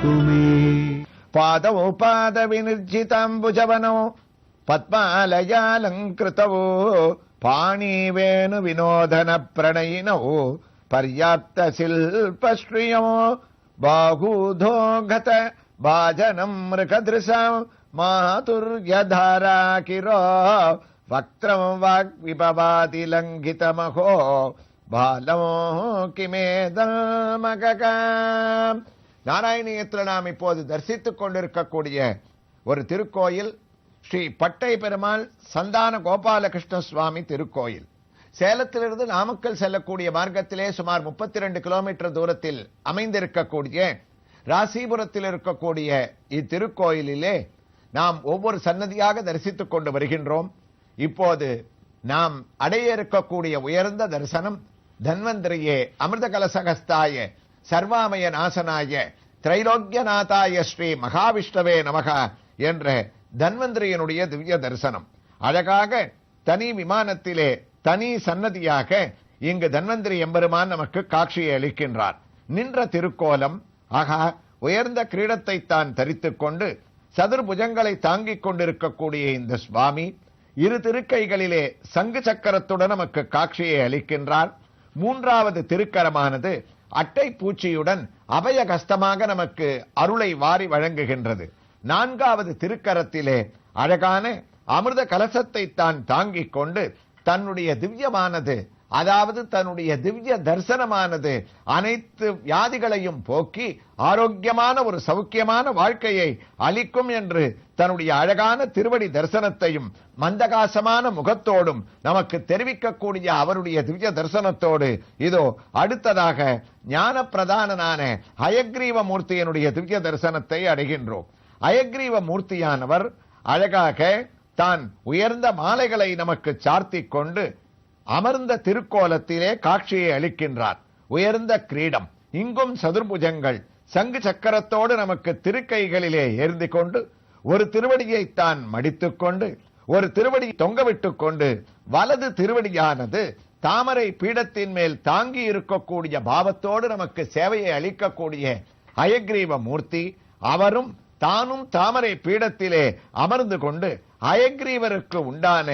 இருக்குமே. பாதவோ பாத வினிர்ஜிதாம்புஜவனோ பத்மாலயாலங்கிருதவோ பாணி வேணு வினோதன பிரணயினோ பர்யாப்த சில்பஸ்ரீயோ பாகூதோகத பாஜனம் மிருகதிருஷம் மாதுர்யதாரா கிரோ வக்ரம் வாக் விபவாதி லங்கிதமகோ பாலமோ கிமேதமகம். நாராயணியத்தில் நாம் இப்போது தரிசித்துக் கொண்டிருக்கக்கூடிய ஒரு திருக்கோயில் ஸ்ரீ பட்டை பெருமாள் சந்தான கோபாலகிருஷ்ண சுவாமி திருக்கோயில். சேலத்திலிருந்து நாமக்கல் செல்லக்கூடிய மார்க்கத்திலே சுமார் 32 கிலோமீட்டர் தூரத்தில் அமைந்திருக்கக்கூடிய ராசிபுரத்தில் இருக்கக்கூடிய இத்திருக்கோயிலிலே நாம் ஒவ்வொரு சன்னதியாக தரிசித்துக் கொண்டு வருகின்றோம். இப்போது நாம் அடைய இருக்கக்கூடிய உயர்ந்த தரிசனம் தன்வந்திரியே அமிர்த கலசகஸ்தாய சர்வாமய நாசனாய திரைலோக்கியநாதாய ஸ்ரீ மகாவிஷ்ணவே நமக என்ற தன்வந்திரியனுடைய திவ்ய தரிசனம். அழகாக தனி விமானத்திலே தனி சன்னதியாக இங்கு தன்வந்திரி எம்பெருமான் நமக்கு காட்சியை அளிக்கின்றார். நின்ற திருக்கோலம், ஆகா, உயர்ந்த கிரீடத்தை தான் தரித்துக் கொண்டு சதுர்புஜங்களை தாங்கிக் கொண்டிருக்கக்கூடிய இந்த சுவாமி இரு திருக்கைகளிலே சங்கு சக்கரத்துடன் நமக்கு காட்சியை அளிக்கின்றார். மூன்றாவது திருக்கரமானது அட்டை பூச்சியுடன் அபயகஸ்தமாக நமக்கு அருளை வாரி வழங்குகின்றது. நான்காவது திருக்கரத்திலே அழகான அமிர்த கலசத்தை தான் தாங்கிக் கொண்டு தன்னுடைய திவ்யமானது, அதாவது தன்னுடைய திவ்ய தரிசனமானது அனைத்து வியாதிகளையும் போக்கி ஆரோக்கியமான ஒரு சௌக்கியமான வாழ்க்கையை அளிக்கும் என்று தன்னுடைய அழகான திருவடி தரிசனத்தையும் மந்தகாசமான முகத்தோடும் நமக்கு தெரிவிக்கக்கூடிய அவருடைய திவ்ய தரிசனத்தோடு இதோ அடுத்ததாக ஞான பிரதானனான ஹயக்ரீவ மூர்த்தியினுடைய திவ்ய தரிசனத்தை அடைகின்றோம். ஹயக்ரீவ மூர்த்தியானவர் அழகாக தான் உயர்ந்த மாலைகளை நமக்கு சார்த்திக் கொண்டு அமர்ந்த திருக்கோலத்திலே காட்சியை அளிக்கின்றார். உயர்ந்த கிரீடம், இங்கும் சதுர்புஜங்கள் சங்கு சக்கரத்தோடு நமக்கு திருக்கைகளிலே ஏந்தி கொண்டு ஒரு திருவடியை தான் மடித்துக் கொண்டு ஒரு திருவடி தொங்கவிட்டுக் கொண்டு வலது திருவடியானது தாமரை பீடத்தின் மேல் தாங்கி இருக்கக்கூடிய பாவத்தோடு நமக்கு சேவையை அளிக்கக்கூடிய ஹயக்ரீவ மூர்த்தி. அவரும் தானும் தாமரை பீடத்திலே அமர்ந்து கொண்டு ஹயக்ரீவருக்கு உண்டான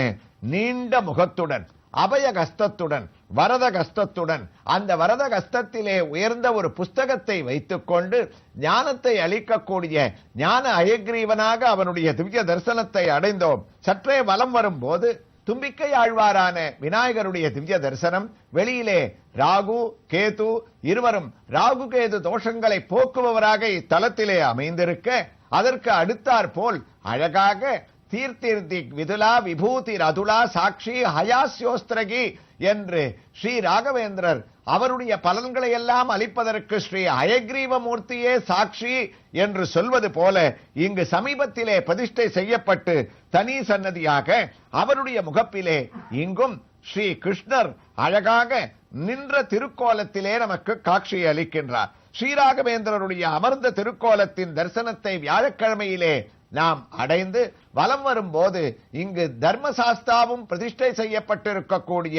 நீண்ட முகத்துடன் அபயகஸ்தத்துடன் வரதகஸ்தத்துடன் அந்த வரதகஸ்தத்திலே உயர்ந்த ஒரு புஸ்தகத்தை வைத்துக் கொண்டு ஞானத்தை அளிக்கக்கூடிய ஞான அயக்ரீவனாக அவனுடைய திவ்ய தரிசனத்தை அடைந்தோம். சற்றே வலம் வரும்போது தும்பிக்கை ஆழ்வாரான விநாயகருடைய திவ்ய தரிசனம். வெளியிலே ராகு கேது இருவரும் ராகு கேது தோஷங்களை போக்குபவராக இத்தலத்திலே அமைந்திருக்க, அதற்கு அடுத்தாற் போல் அழகாக தீர்த்தி விதுலா விபூதி ரதுலா சாட்சி ஹயாஸ்யோஸ்திரகி என்று ஸ்ரீ ராகவேந்திரர் அவருடைய பலன்களை எல்லாம் அளிப்பதற்கு ஸ்ரீ ஹயக்ரீவ மூர்த்தியே சாட்சி என்று சொல்வது போல இங்கு சமீபத்திலே பிரதிஷ்டை செய்யப்பட்டு தனி சன்னதியாக அவருடைய முகப்பிலே இங்கும் ஸ்ரீ கிருஷ்ணர் அழகாக நின்ற திருக்கோலத்திலே நமக்கு காட்சி அளிக்கின்றார். ஸ்ரீராகவேந்திரருடைய அமர்ந்த திருக்கோலத்தின் தரிசனத்தை வியாழக்கிழமையிலே நாம் அடைந்து வலம் வரும்போது இங்கு தர்மசாஸ்தாவும் பிரதிஷ்டை செய்யப்பட்டிருக்கக்கூடிய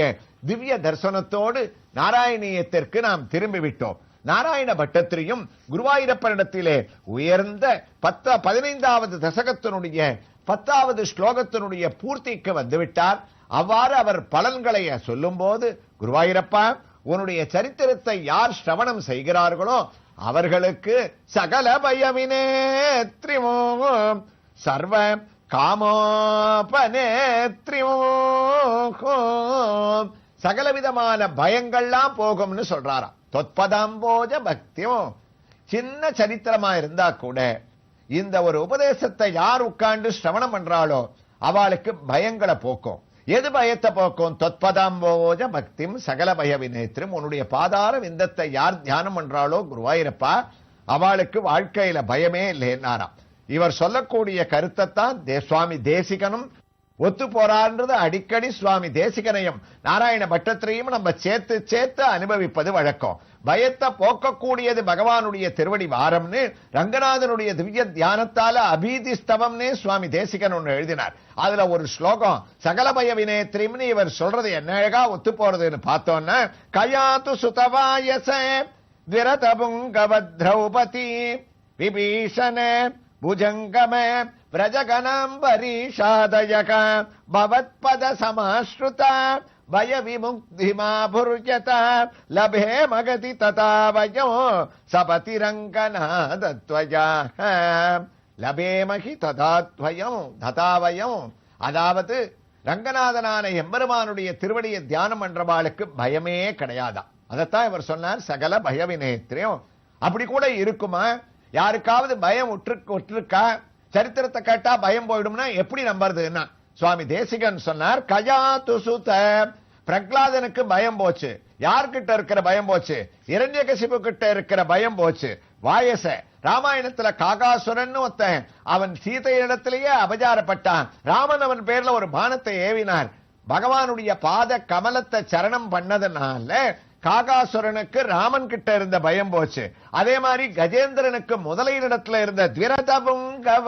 திவ்ய தரிசனத்தோடு நாராயணியத்திற்கு நாம் திரும்பிவிட்டோம். நாராயண பட்டத்திரியும் குருவாயூரப்பனிடத்திலே உயர்ந்த 15வது தசகத்தினுடைய 10வது ஸ்லோகத்தினுடைய பூர்த்திக்கு வந்துவிட்டார். அவ்வாறு அவர் பலன்களை சொல்லும் போது, குருவாயூரப்பா, உன்னுடைய சரித்திரத்தை யார் ஸ்ரவணம் செய்கிறார்களோ அவர்களுக்கு சகல பயமினேத்ரிமோ சர்வ காமோபனேத்ரிமோ சகலவிதமான பயங்கள்லாம் போகும்னு சொல்றாராம். தொத்பதாம்போஜ பக்தியோ. சின்ன சரித்திரமா இருந்தா கூட இந்த ஒரு உபதேசத்தை யார் உட்கார்ந்து ஸ்ரவணம் பண்றாளோ அவளுக்கு பயங்களை போக்கும். எது பயத்தை போக்கும்? தொத்பதாம்போஜ பக்திம் சகல பய வினேத்திரம். உன்னுடைய பாதார விந்தத்தை யார் தியானம் பண்றாளோ குருவாயூரப்பா, அவளுக்கு வாழ்க்கையில பயமே இல்லைன்னாராம். இவர் சொல்லக்கூடிய கருத்தை தான் சுவாமி தேசிகனும் ஒத்து போறான்றது அடிக்கடி சுவாமி தேசிகனையும் நாராயண பட்டத்திரையும் நம்ம சேர்த்து சேர்த்து அனுபவிப்பது வழக்கம். பயத்தை போக்கக்கூடியது பகவானுடைய திருவடி வாரம்னு ரங்கநாதனுடைய திவ்ய தியானத்தால அபீதி ஸ்தவம்னே சுவாமி தேசிகன் ஒன்று எழுதினார். அதுல ஒரு ஸ்லோகம் சகல பய வினேத்ரிம்னு இவர் சொல்றது என்ன அழகா ஒத்து போறதுன்னு பார்த்தோன்னா, கயாது சுதவாயச விரதபுங்க திரௌபதி விபீஷண புஜங்கம व्रजगणाम्बरीषादयक भवत्पद समाश्रुत भय विमुक्तिमा भुर्यत लभे मगति तथा वयो सपतिरङ्गनादत्वया லபேமகி ததாத்வயம் ததாவயம். அதாவது ரங்கநாதனான எம்பெருமானுடைய திருவடியை தியானம் பண்றவாளுக்கு பயமே கிடையாதான். அதைத்தான் இவர் சொன்னார், சகல பயவினேத்திரியம். அப்படி கூட இருக்குமா? யாருக்காவது பயம் உற்றுக்கா? சரித்திரத்தை கேட்டா பயம் போயிடும்னா எப்படி நம்புறதுன்னா, சுவாமி தேசிகன் சொன்னார், கஜாது சுத பிரகலாதனுக்கு பயம் போச்சு. யார்கிட்ட இருக்கிற பயம் போச்சு? இரண்யகசிபு கிட்ட இருக்கிற பயம் போச்சு. வாயச ராமாயணத்துல காகாசுரன் ஒருத்தன், அவன் சீதையிடத்திலேயே அபச்சாரப்பட்டான். ராமன் அவன் பேர்ல ஒரு பானத்தை ஏவினார். பகவானுடைய பாத கமலத்தை சரணம் பண்ணதுனால காகாசுரனுக்கு ராமன் கிட்ட இருந்த பயம் போச்சு. அதே மாதிரி கஜேந்திரனுக்கு முதலையினிடத்துல இருந்த திரதபுங்கவ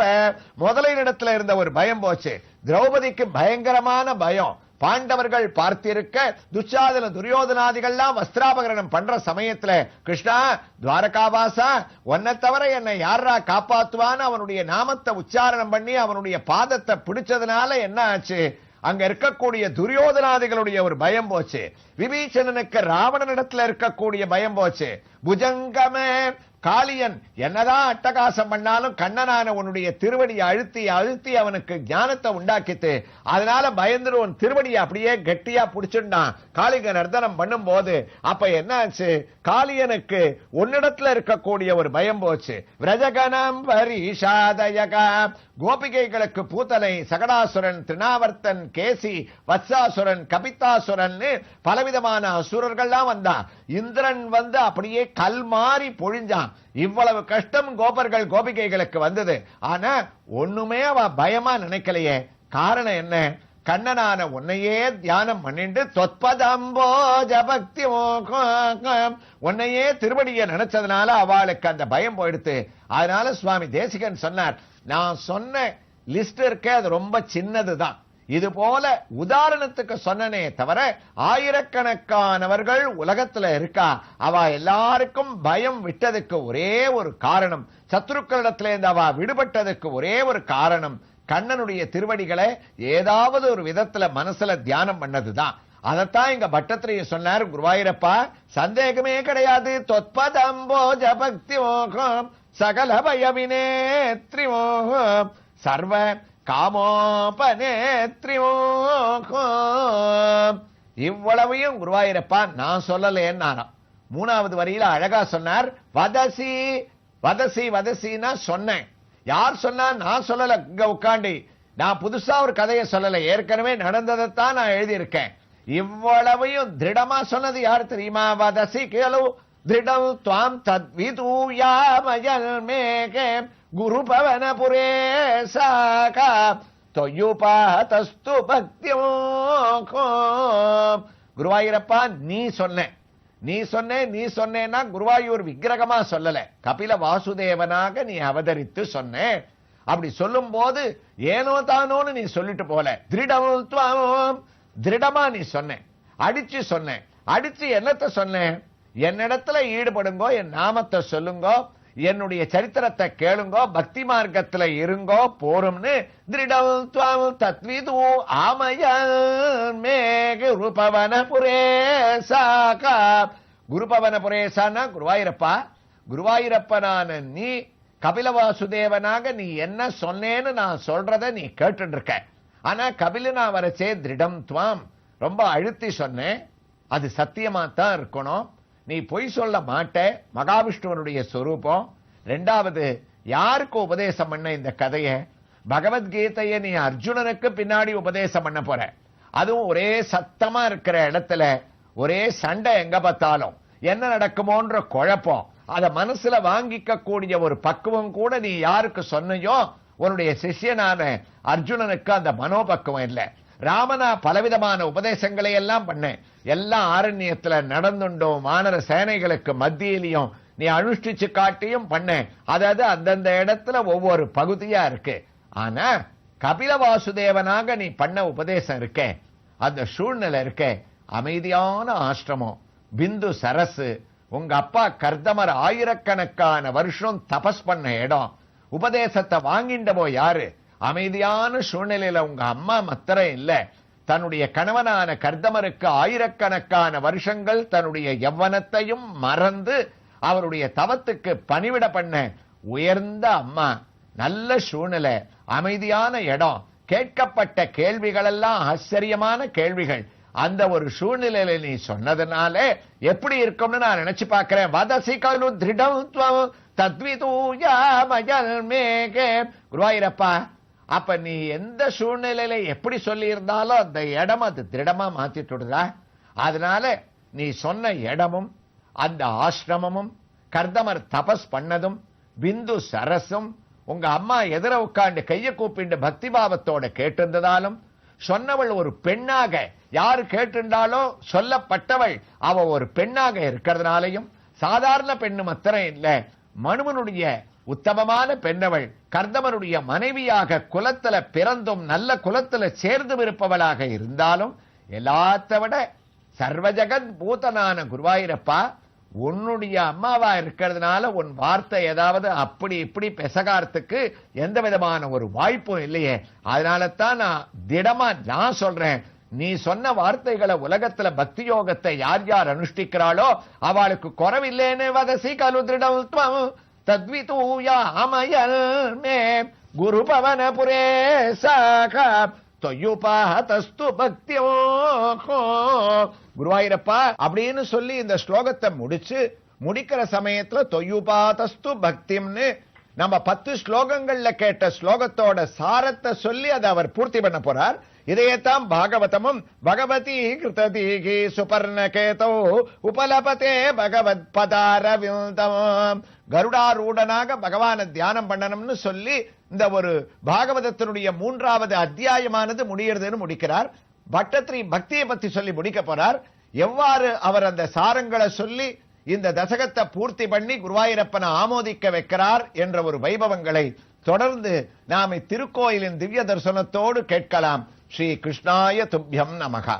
முதலையினிடத்துல இருந்த ஒரு பயம் போச்சு. திரௌபதிக்கு பயங்கரமான பயம். பாண்டவர்கள் பார்த்திருக்க துச்சாதன துரியோதனாதிகள்லாம் வஸ்திராபகரணம் பண்ற சமயத்துல, கிருஷ்ணா துவாரகாவாசா உன்னை தவிர என்னை யாரா காப்பாத்துவான்னு அவனுடைய நாமத்தை உச்சாரணம் பண்ணி அவனுடைய பாதத்தை பிடிச்சதுனால என்ன ஆச்சு? அங்க இருக்கக்கூடிய துரியோதனாதிகளுடைய ஒரு பயம் போச்சு. விபீஷணனுக்கு ராவணனிடத்துல இருக்கக்கூடிய பயம் போச்சு. புஜங்கமே காளியன் என்னதான் அட்டகாசம் பண்ணாலும் கண்ணனான உன்னுடைய திருவடியை அழுத்தி அழுத்தி அவனுக்கு ஞானத்தை உண்டாக்கித்து, அதனால பயந்துருவன் திருவடியை அப்படியே கெட்டியா புடிச்சுட்டான் காளிக நர்தனம் பண்ணும் போது. அப்ப என்ன ஆச்சு? காளியனுக்கு உன்னிடத்துல இருக்கக்கூடிய ஒரு பயம் போச்சு. விரஜகணம் பரிஷாதயகா கோபிகைகளுக்கு பூத்தனை சகடாசுரன், திருநாவர்த்தன், கேசி, வத்சாசுரன், கபித்தாசுரன் பலவிதமான அசுரர்கள்லாம் வந்தான். இந்திரன் வந்து அப்படியே கல் மாறி பொழிஞ்சான். இவ்வளவு கஷ்டம் கோபர்கள் கோபிகைகளுக்கு வந்தது. ஆனா ஒண்ணுமே அவ பயமா நினைக்கலையே. காரணம் என்ன? கண்ணனான உன்னையே தியானம் பண்ணிட்டு தொத்பதம்போஜ பக்தி உன்னையே திருவடியை நினைச்சதுனால அவளுக்கு அந்த பயம் போயிடுத்து. அதனால சுவாமி தேசிகன் சொன்னார், நான் சொன்ன லிஸ்ட் இருக்க அது ரொம்ப சின்னதுதான். இது போல உதாரணத்துக்கு சொன்னனே தவிர ஆயிரக்கணக்கானவர்கள் உலகத்துல இருக்கா. அவ எல்லாருக்கும் பயம் விட்டதுக்கு ஒரே ஒரு காரணம், சத்ருக்களிடத்துல இருந்து அவ விடுபட்டதுக்கு ஒரே ஒரு காரணம், கண்ணனுடைய திருவடிகளை ஏதாவது ஒரு விதத்துல மனசுல தியானம் பண்ணதுதான். அதத்தான் இங்க பட்டத்திரைய சொன்னார், குருவாயூரப்பா சந்தேகமே கிடையாது. தொத்பதம்போஜ பக்தி மோகம் சகல பயவினேத்ரி மோகம் சர்வ காமோபநேத்ரிமோகம். இவ்வளவையும் குருவாயூரப்பா நான் சொல்லலேன்னாரா. மூணாவது வரியில அழகா சொன்னார், வதசி வதசி வதசின்னா சொன்னேன். யார் சொன்னா? நான் சொல்லல. இங்க உட்காண்டி நான் புதுசா ஒரு கதையை சொல்லல, ஏற்கனவே நடந்ததைத்தான் நான் எழுதியிருக்கேன். இவ்வளவையும் திருடமா சொன்னது யார் தெரியுமா? வதசி கேளு திருடம் துவாம் தத்விதூயாமயல் மேகே குரு பவனபுரே சாகா தொயுபாதஸ்து பக்தியோகம். குருவாயூரப்பா நீ சொன்ன நீ சொன்னேன்னா குருவாயூர் விக்கிரகமா சொல்லல, கபில வாசுதேவனாக நீ அவதரித்து சொன்ன. அப்படி சொல்லும் போது ஏனோ தானோன்னு நீ சொல்லிட்டு போல. திருடமா நீ சொன்ன, அடிச்சு சொன்ன. அடிச்சு என்னத்தை சொன்ன? என்னிடத்துல ஈடுபடுங்கோ, என் நாமத்தை சொல்லுங்கோ, என்னுடைய சரித்திரத்தை கேளுங்கோ, பக்தி மார்க்கத்துல இருங்கோ போரும்னு தத்விது ஆமயபவனபுரேசாகா. குருபவனபுரேசானா குருவாயூரப்பா. குருவாயூரப்பனான நீ கபில வாசுதேவனாக நீ என்ன சொன்னேன்னு நான் சொல்றத நீ கேட்டு இருக்க. ஆனா கபிலனா வரச்சே திருடம் துவாம் ரொம்ப அழுத்தி சொன்னேன். அது சத்தியமா தான் இருக்கணும். நீ பொய் சொல்ல மாட்ட. மகாவிஷ்ணுவனுடைய சொரூபம். ரெண்டாவது, யாருக்கு உபதேசம் பண்ண இந்த கதையை? பகவத்கீதையை நீ அர்ஜுனனுக்கு பின்னாடி உபதேசம் பண்ண போற. அதுவும் ஒரே சத்தமா இருக்கிற இடத்துல ஒரே சண்டை, எங்க பார்த்தாலும் என்ன நடக்குமோன்ற குழப்பம். அத மனசுல வாங்கிக்க கூடிய ஒரு பக்குவம் கூட நீ யாருக்கு சொன்னையோ உன்னுடைய சிஷ்யனான அர்ஜுனனுக்கு அந்த மனோபக்குவம் இல்லை. ராமனா பலவிதமான உபதேசங்களை எல்லாம் பண்ணேன். எல்லாம் ஆரண்யத்துல நடந்துண்டோம். வானர சேனைகளுக்கு மத்தியிலையும் நீ அனுஷ்டிச்சு காட்டியும் பண்ண. அதாவது அந்தந்த இடத்துல ஒவ்வொரு பகுதியா இருக்கு. ஆனா கபில வாசுதேவனாக நீ பண்ண உபதேசம் இருக்க, அந்த சூழ்நிலை இருக்க, அமைதியான ஆசிரமம், பிந்து சரசு, உங்க அப்பா கர்தமர் ஆயிரக்கணக்கான வருஷம் தபஸ் பண்ண இடம். உபதேசத்தை வாங்கிண்ட போய் யாரு? அமைதியான சூழ்நிலையில உங்க அம்மா மாத்திரம் இல்ல, தன்னுடைய கணவனான கர்தமருக்கு ஆயிரக்கணக்கான வருஷங்கள் தன்னுடைய யவ்வனத்தையும் மறந்து அவருடைய தவத்துக்கு பணிவிட பண்ண உயர்ந்த அம்மா. நல்ல சூழ்நிலை, அமைதியான இடம், கேட்கப்பட்ட கேள்விகள் எல்லாம் ஆச்சரியமான கேள்விகள். அந்த ஒரு சூழ்நிலையில நீ சொன்னதுனால எப்படி இருக்கும்னு நான் நினைச்சு பார்க்கிறேன். வதசி கலு திருடம் தத்விதூயாமயல் மேகே. குருவாயூரப்பா, அப்ப நீ எந்த சூழ்நிலையில எப்படி சொல்லி இருந்தாலும் அந்த இடம் அது திருடமா மாத்திட்டுடுதா? அதனால நீ சொன்ன இடமும் அந்த ஆசிரமமும் கர்தமர் தபஸ் பண்ணதும் பிந்து சரசும் உங்க அம்மா எதிர உட்கார்ந்து கைய கூப்பிண்டு பக்தி பாவத்தோட கேட்டிருந்ததாலும், சொன்னவள் ஒரு பெண்ணாக, யாரு கேட்டிருந்தாலோ சொல்லப்பட்டவள் அவ ஒரு பெண்ணாக இருக்கிறதுனாலையும், சாதாரண பெண்ணு மாத்திரம் இல்ல, மனுவனுடைய உத்தமமான பெண்ணவள், கர்தமருடைய மனைவியாக குலத்துல பிறந்தும் நல்ல குலத்துல சேர்ந்து இருப்பவளாக இருந்தாலும், எல்லாத்த விட சர்வஜகத் பூதனான குருவாயூரப்பா, உன்னுடைய அம்மாவா இருக்கிறதுனால உன் வார்த்தை ஏதாவது அப்படி இப்படி பெசகாரத்துக்கு எந்த விதமான ஒரு வாய்ப்பும் இல்லையே. அதனால தான் நான் திடமா நான் சொல்றேன், நீ சொன்ன வார்த்தைகளை உலகத்துல பக்தி யோகத்தை யார் யார் அனுஷ்டிக்கிறாளோ அவளுக்கு குறவில்லைன்னு வதசி கலு திருடம் தத்விதூயாமயல் மே குரு பவன புரேசாக தொய்யுபாதஸ்து பக்தியோ. குருவாயூரப்பா அப்படின்னு சொல்லி இந்த ஸ்லோகத்தை முடிக்கிற சமயத்துல தொய்யுபாதஸ்து பக்திம்னு நம்ம 10 ஸ்லோகங்கள்ல கேட்ட ஸ்லோகத்தோட சாரத்தை சொல்லி அதை அவர் பூர்த்தி பண்ண போறார். இதையத்தான் பாகவதமும் பகவதி கிருததீகி சுபர்ணகேதோ உபலபதே பகவத் பதாரவிந்தம். கருடாரூடனாக பகவான தியானம் பண்ணணும்னு சொல்லி இந்த ஒரு பாகவதத்தினுடைய 3வது அத்தியாயமானது முடியறதுன்னு முடிக்கிறார். பட்டத்ரி பக்தியை பத்தி சொல்லி முடிக்க போறார். எவ்வாறு அவர் அந்த சாரங்களை சொல்லி இந்த தசகத்தை பூர்த்தி பண்ணி குருவாயூரப்பனை ஆமோதிக்க வைக்கிறார் என்ற ஒரு வைபவங்களை தொடர்ந்து நாம் திருக்கோயிலின் திவ்ய தரிசனத்தோடு கேட்கலாம். ஸ்ரீ கிருஷ்ணாய துப்யம் நமகா.